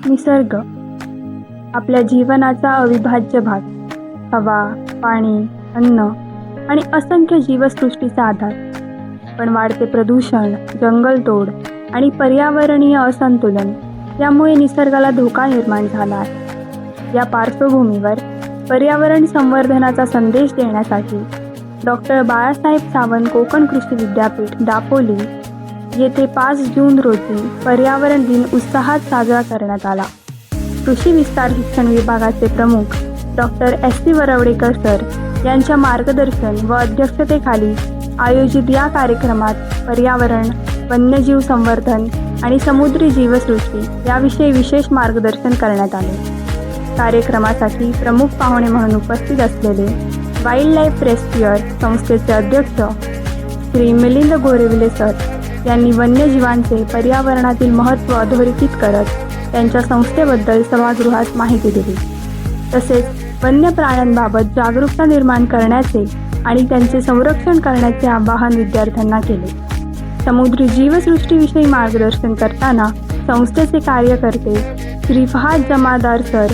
निसर्ग आपल्या जीवनाचा अविभाज्य भाग. हवा, पाणी, अन्न आणि असंख्य जीवसृष्टीचा आधार. पण वाढते प्रदूषण, जंगलतोड आणि पर्यावरणीय असंतुलन यामुळे निसर्गाला धोका निर्माण झाला आहे. या पार्श्वभूमीवर पर्यावरण संवर्धनाचा संदेश देण्यासाठी डॉक्टर बाळासाहेब सावंत कोकण कृषी विद्यापीठ दापोली येथे 5 जून रोजी पर्यावरण दिन उत्साहात साजरा करण्यात आला. कृषी विस्तार शिक्षण विभागाचे प्रमुख डॉक्टर S.C. वरवडेकर सर यांच्या मार्गदर्शन व अध्यक्षतेखाली आयोजित या कार्यक्रमात पर्यावरण, वन्यजीव संवर्धन आणि समुद्री जीवसृष्टी याविषयी विशेष मार्गदर्शन करण्यात आले. कार्यक्रमासाठी प्रमुख पाहुणे म्हणून उपस्थित असलेले वाईल्ड लाईफ रेस्क्युअर संस्थेचे अध्यक्ष श्री मिलिंद गोरेविले सर यांनी वन्यजीवांचे पर्यावरणातील महत्त्व अधोरेखित करत त्यांच्या संस्थेबद्दल सभागृहात माहिती दिली. तसेच वन्य प्राण्यांबाबत जागरूकता निर्माण करण्याचे आणि त्यांचे संरक्षण करण्याचे आवाहन विद्यार्थ्यांना केले. समुद्री जीवसृष्टीविषयी मार्गदर्शन करताना संस्थेचे कार्यकर्ते श्री फहाद जमादार सर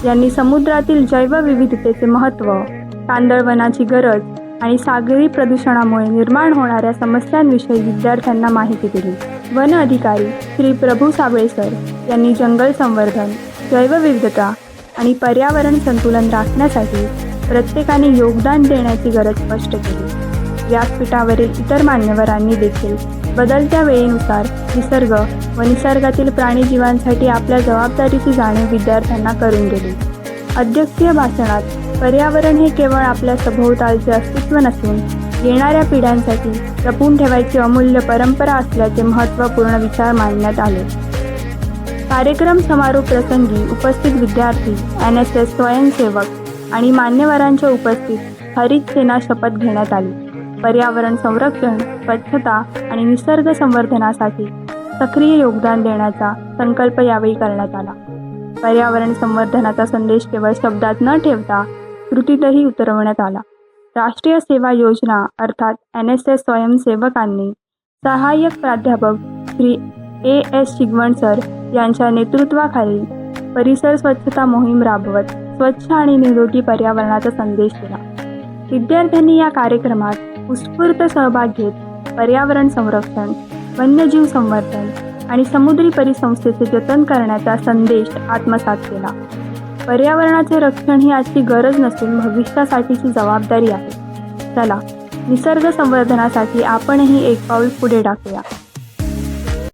यांनी समुद्रातील जैवविविधतेचे महत्त्व, कांदळवनाची गरज आणि सागरी प्रदूषणामुळे निर्माण होणाऱ्या समस्यांविषयी विद्यार्थ्यांना माहिती दिली. वन अधिकारी श्री प्रभू साबळे सर यांनी जंगल संवर्धन, जैवविविधता आणि पर्यावरण संतुलन राखण्यासाठी प्रत्येकाने योगदान देण्याची गरज स्पष्ट केली. व्यासपीठावरील इतर मान्यवरांनी देखील बदलत्या वेळेनुसार निसर्ग व निसर्गातील प्राणीजीवांसाठी आपल्या जबाबदारीची जाणीव विद्यार्थ्यांना करून दिली. अध्यक्षीय भाषणात पर्यावरण हे केवळ आपल्या सभोवतालचे अस्तित्व नसून येणाऱ्या पिढ्यांसाठी जपून ठेवायची अमूल्य परंपरा असल्याचे महत्त्वपूर्ण विचार मांडण्यात आले. कार्यक्रम समारोप प्रसंगी उपस्थित विद्यार्थी, NSS स्वयंसेवक आणि मान्यवरांच्या उपस्थित हरित सेना शपथ घेण्यात आली. पर्यावरण संरक्षण, स्वच्छता आणि निसर्ग संवर्धनासाठी सक्रिय योगदान देण्याचा संकल्प यावेळी करण्यात आला. पर्यावरण संवर्धनाचा संदेश केवळ शब्दात न ठेवता कृतीतही उतरवण्यात आला. राष्ट्रीय सेवा योजना अर्थात NSS स्वयंसेवकांनी सहाय्यक प्राध्यापक श्री A.S. शिगवण सर यांच्या नेतृत्वाखाली परिसर स्वच्छता मोहीम राबवत स्वच्छ आणि निरोगी पर्यावरणाचा संदेश दिला. विद्यार्थ्यांनी या कार्यक्रमात उत्स्फूर्त सहभाग घेत पर्यावरण संरक्षण, वन्यजीव संवर्धन आणि समुद्री परिसंस्थेचे जतन करण्याचा संदेश आत्मसात केला. पर्यावरणाचे रक्षण ही आजची गरज नसून भविष्यासाठीची जबाबदारी आहे. चला, निसर्ग संवर्धनासाठी आपणही एक पाऊल पुढे टाकूया.